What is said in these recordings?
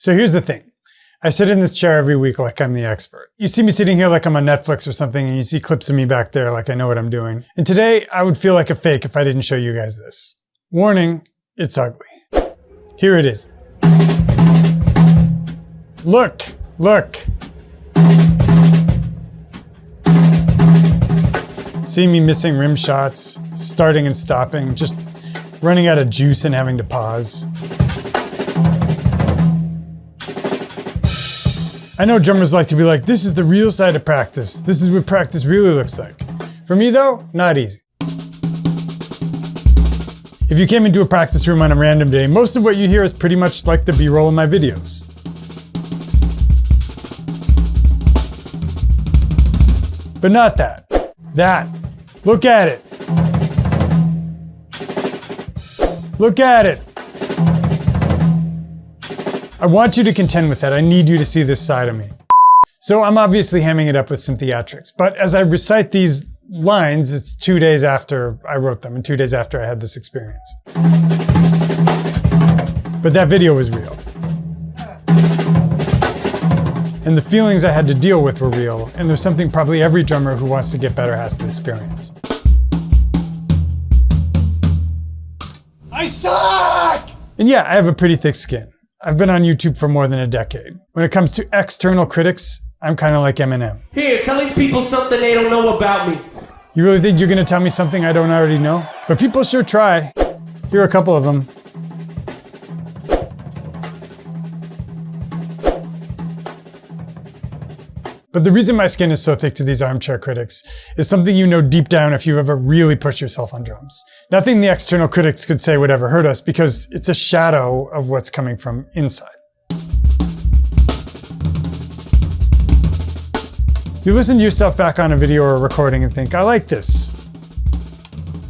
So here's the thing. I sit in this chair every week like I'm the expert. You see me sitting here like I'm on Netflix or something, and you see clips of me back there like I know what I'm doing. And today, I would feel like a fake if I didn't show you guys this. Warning, it's ugly. Here it is. Look, look. See me missing rim shots, starting and stopping, just running out of juice and having to pause. I know drummers like to be like, this is the real side of practice. This is what practice really looks like. For me though, not easy. If you came into a practice room on a random day, most of what you hear is pretty much like the B-roll in my videos. But not that. That. Look at it. Look at it. I want you to contend with that. I need you to see this side of me. So I'm obviously hamming it up with some theatrics, but as I recite these lines, it's 2 days after I wrote them and 2 days after I had this experience. But that video was real. And the feelings I had to deal with were real, and there's something probably every drummer who wants to get better has to experience. I suck! And yeah, I have a pretty thick skin. I've been on YouTube for more than a decade. When it comes to external critics, I'm kind of like Eminem. Here, tell these people something they don't know about me. You really think you're gonna tell me something I don't already know? But people sure try. Here are a couple of them. But the reason my skin is so thick to these armchair critics is something you know deep down if you ever really push yourself on drums. Nothing the external critics could say would ever hurt us because it's a shadow of what's coming from inside. You listen to yourself back on a video or a recording and think, I like this.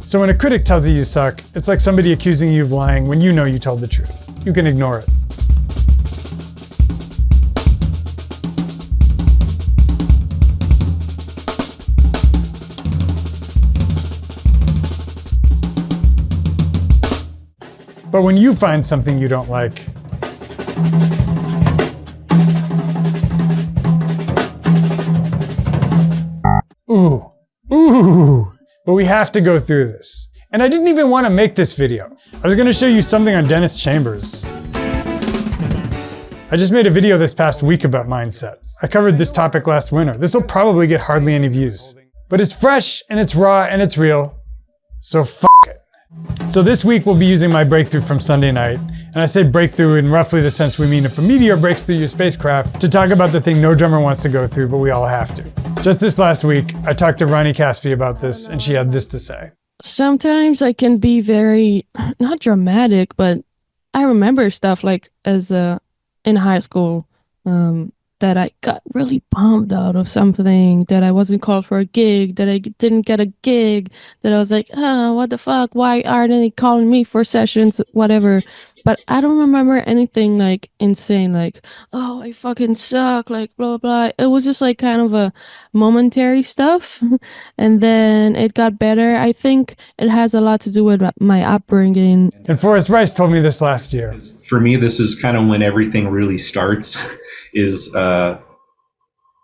So when a critic tells you you suck, it's like somebody accusing you of lying when you know you told the truth. You can ignore it. But when you find something you don't like, ooh, but we have to go through this. And I didn't even want to make this video. I was going to show you something on Dennis Chambers. I just made a video this past week about mindset. I covered this topic last winter. This will probably get hardly any views. But it's fresh and it's raw and it's real. So f*** it. So this week we'll be using my breakthrough from Sunday night, and I say breakthrough in roughly the sense we mean if a meteor breaks through your spacecraft, to talk about the thing no drummer wants to go through, but we all have to. Just this last week, I talked to Ronnie Caspi about this, and she had this to say. Sometimes I can be very, not dramatic, but I remember stuff like as in high school, that I got really bummed out of something, that I wasn't called for a gig, that I didn't get a gig, that I was like, oh, what the fuck? Why aren't they calling me for sessions? Whatever. But I don't remember anything like insane, like, oh, I fucking suck, like blah, blah, blah. It was just like kind of a momentary stuff. And then it got better. I think it has a lot to do with my upbringing. And Forrest Rice told me this last year. For me, this is kind of when everything really starts.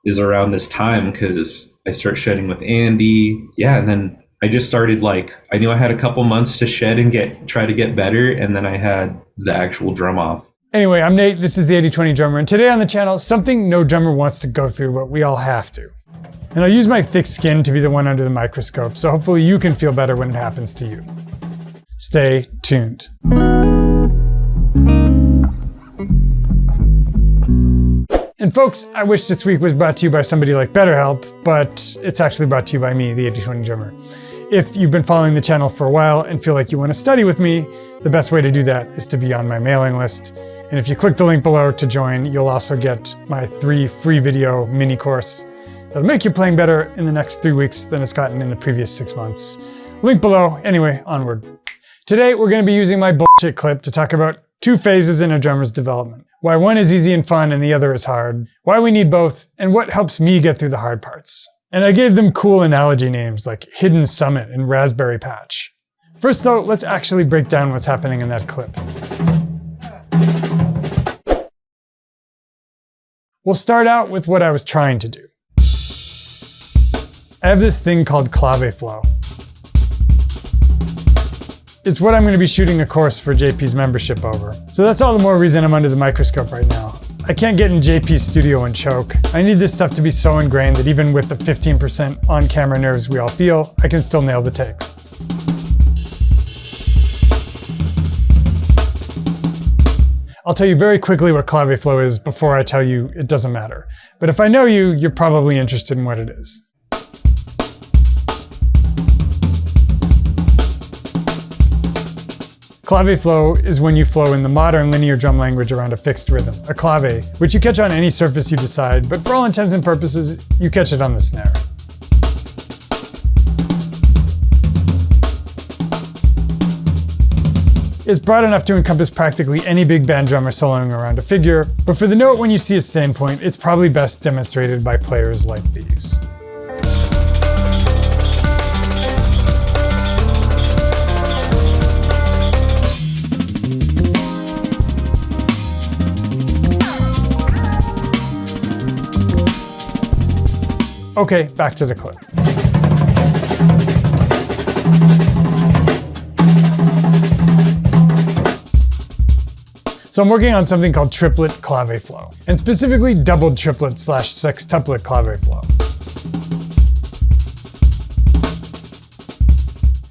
is around this time, because I start shedding with Andy. Yeah, and then I just started, like, I knew I had a couple months to shed and try to get better, and then I had the actual drum off. Anyway, I'm Nate, this is the 80/20 Drummer, and today on the channel, something no drummer wants to go through, but we all have to. And I'll use my thick skin to be the one under the microscope, so hopefully you can feel better when it happens to you. Stay tuned. And folks, I wish this week was brought to you by somebody like BetterHelp, but it's actually brought to you by me, the 80/20 Drummer. If you've been following the channel for a while and feel like you want to study with me, the best way to do that is to be on my mailing list. And if you click the link below to join, you'll also get my 3 free video mini course that'll make your playing better in the next 3 weeks than it's gotten in the previous 6 months. Link below. Anyway, onward. Today, we're going to be using my bullshit clip to talk about 2 phases in a drummer's development. Why one is easy and fun and the other is hard, why we need both, and what helps me get through the hard parts. And I gave them cool analogy names like Hidden Summit and Raspberry Patch. First though, let's actually break down what's happening in that clip. We'll start out with what I was trying to do. I have this thing called clave flow. It's what I'm going to be shooting a course for JP's membership over. So that's all the more reason I'm under the microscope right now. I can't get in JP's studio and choke. I need this stuff to be so ingrained that even with the 15% on-camera nerves we all feel, I can still nail the takes. I'll tell you very quickly what clave flow is before I tell you it doesn't matter. But if I know you, you're probably interested in what it is. Clave flow is when you flow in the modern linear drum language around a fixed rhythm, a clave, which you catch on any surface you decide, but for all intents and purposes, you catch it on the snare. It's broad enough to encompass practically any big band drummer soloing around a figure, but for the note when you see its standpoint, it's probably best demonstrated by players like these. Okay, back to the clip. So I'm working on something called triplet clave flow, and specifically doubled triplet / sextuplet clave flow.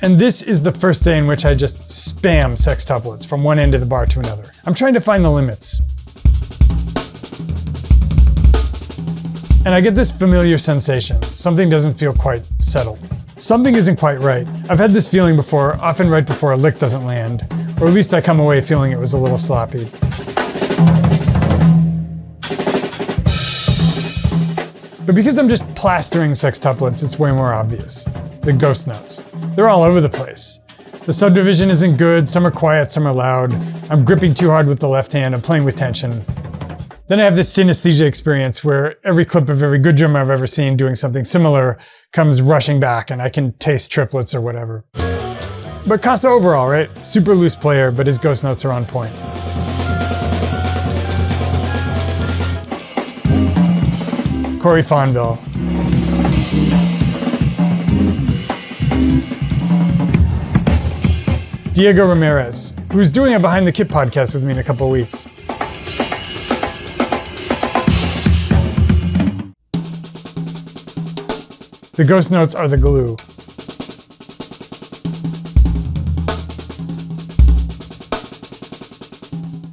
And this is the first day in which I just spam sextuplets from one end of the bar to another. I'm trying to find the limits. And I get this familiar sensation. Something doesn't feel quite settled. Something isn't quite right. I've had this feeling before, often right before a lick doesn't land, or at least I come away feeling it was a little sloppy. But because I'm just plastering sextuplets, it's way more obvious. The ghost notes. They're all over the place. The subdivision isn't good, some are quiet, some are loud. I'm gripping too hard with the left hand, I'm playing with tension. Then I have this synesthesia experience where every clip of every good drummer I've ever seen doing something similar comes rushing back and I can taste triplets or whatever. But Casa overall, right? Super loose player, but his ghost notes are on point. Corey Fonville. Diego Ramirez, who's doing a Behind the Kit podcast with me in a couple of weeks. The ghost notes are the glue.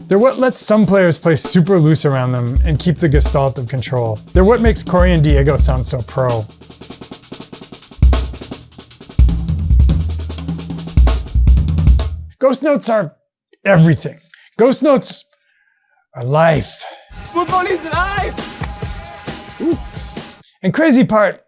They're what lets some players play super loose around them and keep the gestalt of control. They're what makes Corey and Diego sound so pro. Ghost notes are everything. Ghost notes are life. Football is life! Ooh. And crazy part,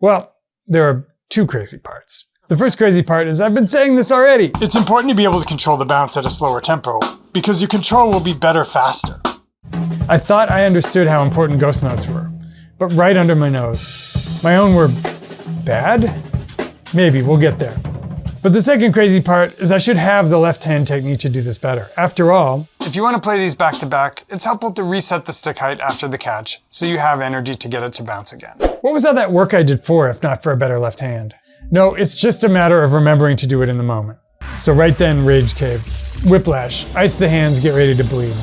well, there are two crazy parts. The first crazy part is I've been saying this already. It's important to be able to control the bounce at a slower tempo because your control will be better faster. I thought I understood how important ghost notes were, but right under my nose. My own were bad? Maybe, we'll get there. But the second crazy part is I should have the left hand technique to do this better. After all, if you want to play these back to back, it's helpful to reset the stick height after the catch so you have energy to get it to bounce again. What was all that work I did for if not for a better left hand? No, it's just a matter of remembering to do it in the moment. So right then, rage cave. Whiplash, ice the hands, get ready to bleed.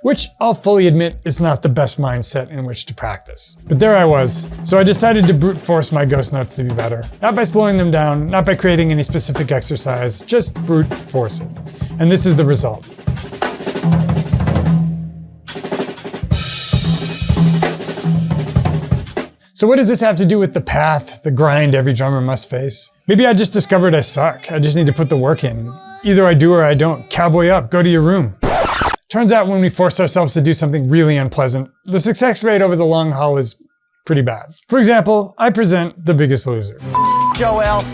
Which, I'll fully admit, is not the best mindset in which to practice. But there I was, so I decided to brute force my ghost notes to be better. Not by slowing them down, not by creating any specific exercise, just brute force it. And this is the result. So what does this have to do with the path, the grind every drummer must face? Maybe I just discovered I suck. I just need to put the work in. Either I do or I don't. Cowboy up, go to your room. Turns out when we force ourselves to do something really unpleasant, the success rate over the long haul is pretty bad. For example, I present The Biggest Loser. Joel.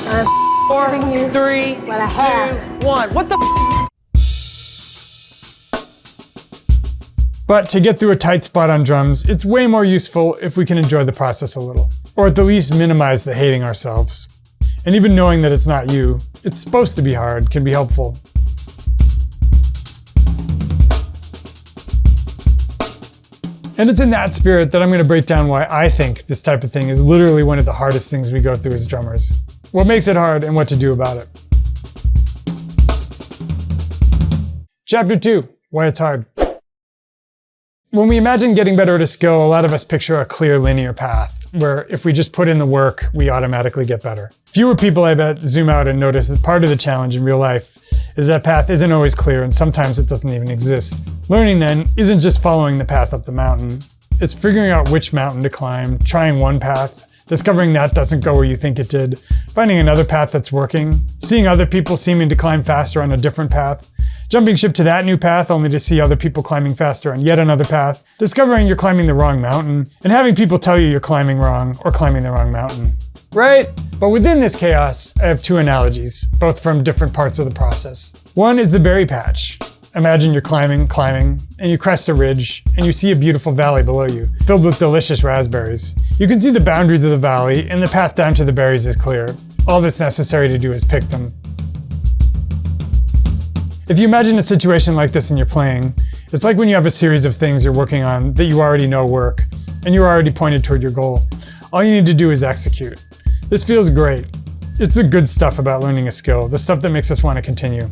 I'm 4, you 3, what I have. 2, 1. What the But to get through a tight spot on drums, it's way more useful if we can enjoy the process a little. Or at the least minimize the hating ourselves. And even knowing that it's not you, it's supposed to be hard, can be helpful. And it's in that spirit that I'm going to break down why I think this type of thing is literally one of the hardest things we go through as drummers. What makes it hard and what to do about it. Chapter 2, why it's hard. When we imagine getting better at a skill, a lot of us picture a clear linear path, where if we just put in the work, we automatically get better. Fewer people, I bet, zoom out and notice that part of the challenge in real life is that path isn't always clear, and sometimes it doesn't even exist. Learning, then, isn't just following the path up the mountain. It's figuring out which mountain to climb, trying one path, discovering that doesn't go where you think it did, finding another path that's working, seeing other people seeming to climb faster on a different path, jumping ship to that new path only to see other people climbing faster on yet another path, discovering you're climbing the wrong mountain, and having people tell you you're climbing wrong or climbing the wrong mountain. Right? But within this chaos, I have two analogies, both from different parts of the process. One is the berry patch. Imagine you're climbing, and you crest a ridge, and you see a beautiful valley below you, filled with delicious raspberries. You can see the boundaries of the valley, and the path down to the berries is clear. All that's necessary to do is pick them. If you imagine a situation like this and you're playing, it's like when you have a series of things you're working on that you already know work, and you're already pointed toward your goal. All you need to do is execute. This feels great. It's the good stuff about learning a skill, the stuff that makes us want to continue.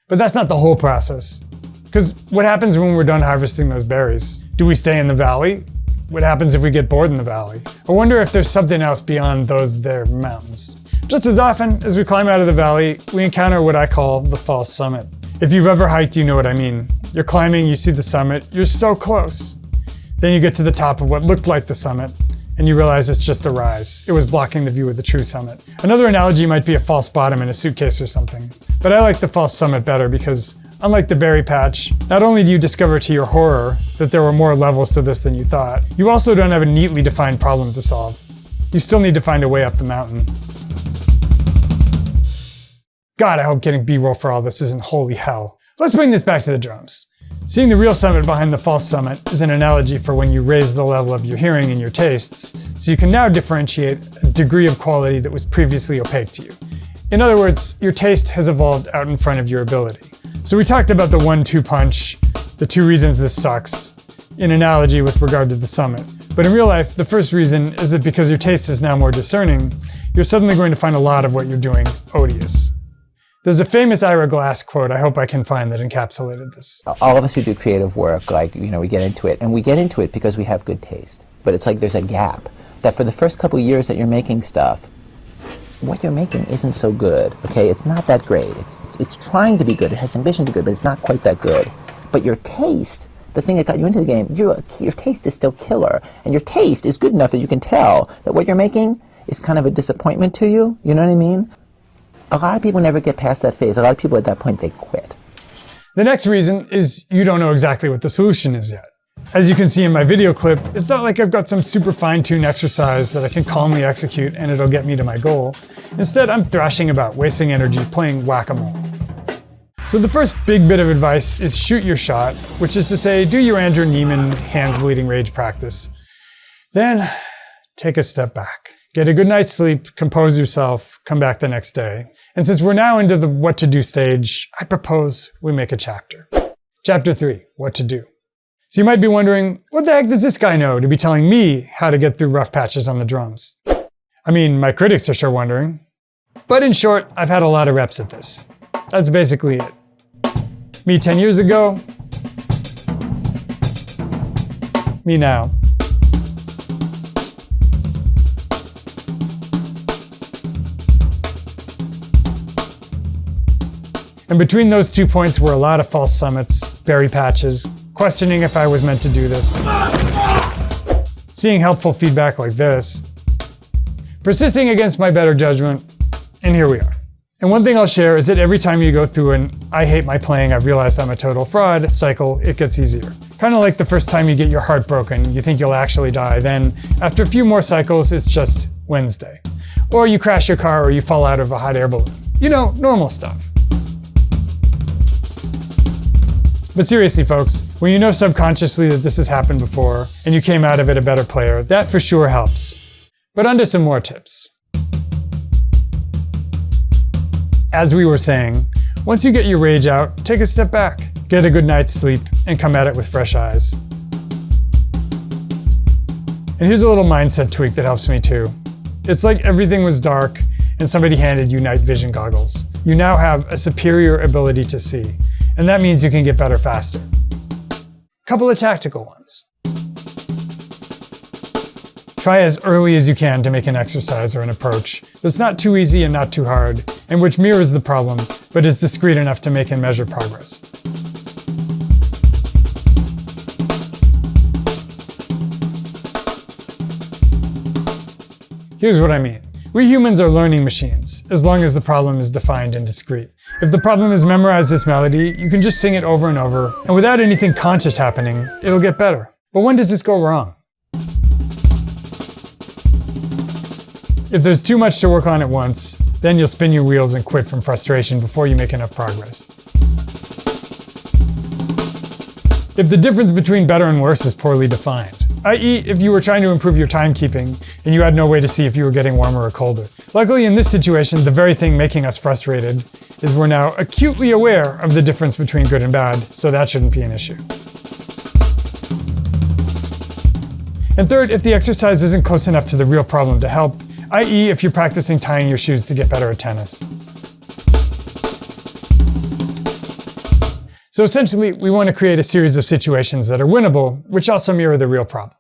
But that's not the whole process. Because what happens when we're done harvesting those berries? Do we stay in the valley? What happens if we get bored in the valley? I wonder if there's something else beyond those there mountains. Just as often as we climb out of the valley, we encounter what I call the false summit. If you've ever hiked, you know what I mean. You're climbing, you see the summit, you're so close. Then you get to the top of what looked like the summit, and you realize it's just a rise. It was blocking the view of the true summit. Another analogy might be a false bottom in a suitcase or something. But I like the false summit better because, unlike the berry patch, not only do you discover to your horror that there were more levels to this than you thought, you also don't have a neatly defined problem to solve. You still need to find a way up the mountain. God, I hope getting B-roll for all this isn't holy hell. Let's bring this back to the drums. Seeing the real summit behind the false summit is an analogy for when you raise the level of your hearing and your tastes, so you can now differentiate a degree of quality that was previously opaque to you. In other words, your taste has evolved out in front of your ability. So we talked about the 1-2 punch, the 2 reasons this sucks, in analogy with regard to the summit. But in real life, the first reason is that because your taste is now more discerning, you're suddenly going to find a lot of what you're doing odious. There's a famous Ira Glass quote I hope I can find that encapsulated this. All of us who do creative work, we get into it, and we get into it because we have good taste. But it's like there's a gap, that for the first couple years that you're making stuff, what you're making isn't so good, okay? It's not that great. It's trying to be good. It has ambition to be good, but it's not quite that good. But your taste, the thing that got you into the game, your taste is still killer. And your taste is good enough that you can tell that what you're making is kind of a disappointment to you. You know what I mean? A lot of people never get past that phase. A lot of people at that point, they quit. The next reason is you don't know exactly what the solution is yet. As you can see in my video clip, it's not like I've got some super fine-tuned exercise that I can calmly execute and it'll get me to my goal. Instead, I'm thrashing about, wasting energy, playing whack-a-mole. So the first big bit of advice is shoot your shot, which is to say, do your Andrew Neiman hands-bleeding rage practice. Then, take a step back. Get a good night's sleep, compose yourself, come back the next day. And since we're now into the what to do stage, I propose we make a chapter. Chapter 3, what to do. So you might be wondering, what the heck does this guy know to be telling me how to get through rough patches on the drums? I mean, my critics are sure wondering. But in short, I've had a lot of reps at this. That's basically it. Me 10 years ago, me now. And between those 2 points were a lot of false summits, berry patches, questioning if I was meant to do this, seeing helpful feedback like this, persisting against my better judgment, and here we are. And one thing I'll share is that every time you go through an I hate my playing, I've realized I'm a total fraud cycle, it gets easier. Kind of like the first time you get your heart broken, you think you'll actually die, then after a few more cycles, it's just Wednesday. Or you crash your car or you fall out of a hot air balloon. You know, normal stuff. But seriously, folks, when you know subconsciously that this has happened before and you came out of it a better player, that for sure helps. But onto some more tips. As we were saying, once you get your rage out, take a step back, get a good night's sleep, and come at it with fresh eyes. And here's a little mindset tweak that helps me too. It's like everything was dark and somebody handed you night vision goggles. You now have a superior ability to see, and that means you can get better faster. Couple of tactical ones. Try as early as you can to make an exercise or an approach that's not too easy and not too hard, and which mirrors the problem, but is discrete enough to make and measure progress. Here's what I mean. We humans are learning machines, as long as the problem is defined and discrete. If the problem is memorize this melody, you can just sing it over and over, and without anything conscious happening, it'll get better. But when does this go wrong? If there's too much to work on at once, then you'll spin your wheels and quit from frustration before you make enough progress. If the difference between better and worse is poorly defined, i.e. if you were trying to improve your timekeeping and you had no way to see if you were getting warmer or colder. Luckily in this situation, the very thing making us frustrated is we're now acutely aware of the difference between good and bad, so that shouldn't be an issue. And third, if the exercise isn't close enough to the real problem to help, i.e. if you're practicing tying your shoes to get better at tennis. So essentially, we want to create a series of situations that are winnable, which also mirror the real problem.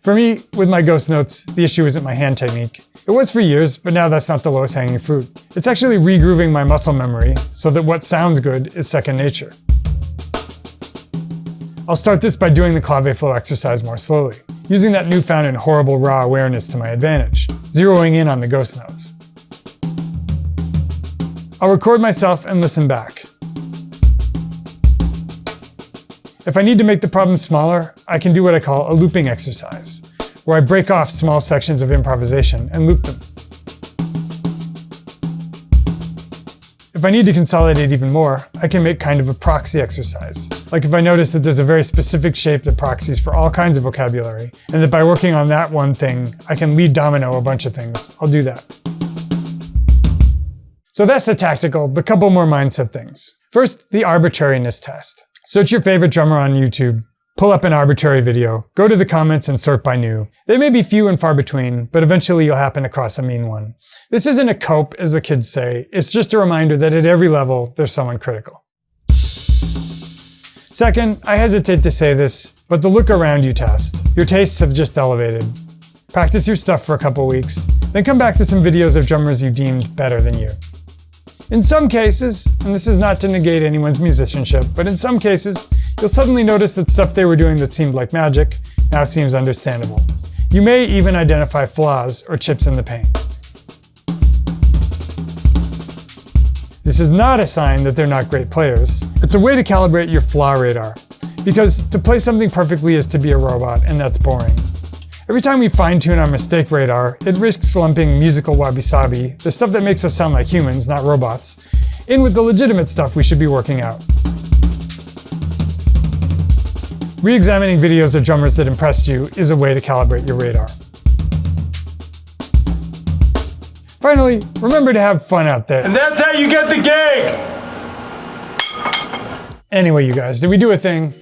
For me, with my ghost notes, the issue isn't my hand technique. It was for years, but now that's not the lowest hanging fruit. It's actually regrooving my muscle memory so that what sounds good is second nature. I'll start this by doing the clave flow exercise more slowly, using that newfound and horrible raw awareness to my advantage, zeroing in on the ghost notes. I'll record myself and listen back. If I need to make the problem smaller, I can do what I call a looping exercise, where I break off small sections of improvisation and loop them. If I need to consolidate even more, I can make kind of a proxy exercise. Like if I notice that there's a very specific shape that proxies for all kinds of vocabulary, and that by working on that one thing, I can lead domino a bunch of things, I'll do that. So that's the tactical, but a couple more mindset things. First, the arbitrariness test. Search your favorite drummer on YouTube, pull up an arbitrary video, go to the comments and sort by new. They may be few and far between, but eventually you'll happen across a mean one. This isn't a cope, as the kids say. It's just a reminder that at every level, there's someone critical. Second, I hesitate to say this, but the look around you test. Your tastes have just elevated. Practice your stuff for a couple weeks, then come back to some videos of drummers you deemed better than you. In some cases, and this is not to negate anyone's musicianship, but in some cases, you'll suddenly notice that stuff they were doing that seemed like magic now seems understandable. You may even identify flaws or chips in the paint. This is not a sign that they're not great players. It's a way to calibrate your flaw radar. Because to play something perfectly is to be a robot, and that's boring. Every time we fine-tune our mistake radar, it risks lumping musical wabi-sabi, the stuff that makes us sound like humans, not robots, in with the legitimate stuff we should be working out. Re-examining videos of drummers that impressed you is a way to calibrate your radar. Finally, remember to have fun out there. And that's how you get the gig! Anyway, you guys, did we do a thing?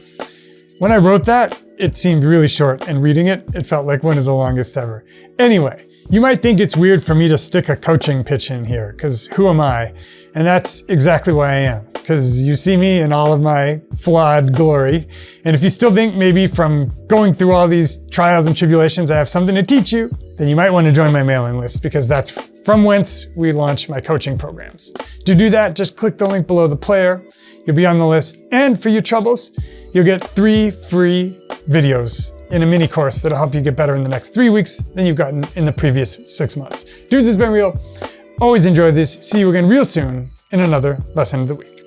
When I wrote that, it seemed really short, and reading it, it felt like one of the longest ever. Anyway, you might think it's weird for me to stick a coaching pitch in here, because who am I? And that's exactly why I am, because you see me in all of my flawed glory. And if you still think maybe from going through all these trials and tribulations I have something to teach you, then you might want to join my mailing list, because that's from whence we launch my coaching programs. To do that, just click the link below the player. You'll be on the list. And for your troubles, you'll get 3 free videos in a mini course that'll help you get better in the next 3 weeks than you've gotten in the previous 6 months. Dudes, it's been real. Always enjoy this. See you again real soon in another lesson of the week.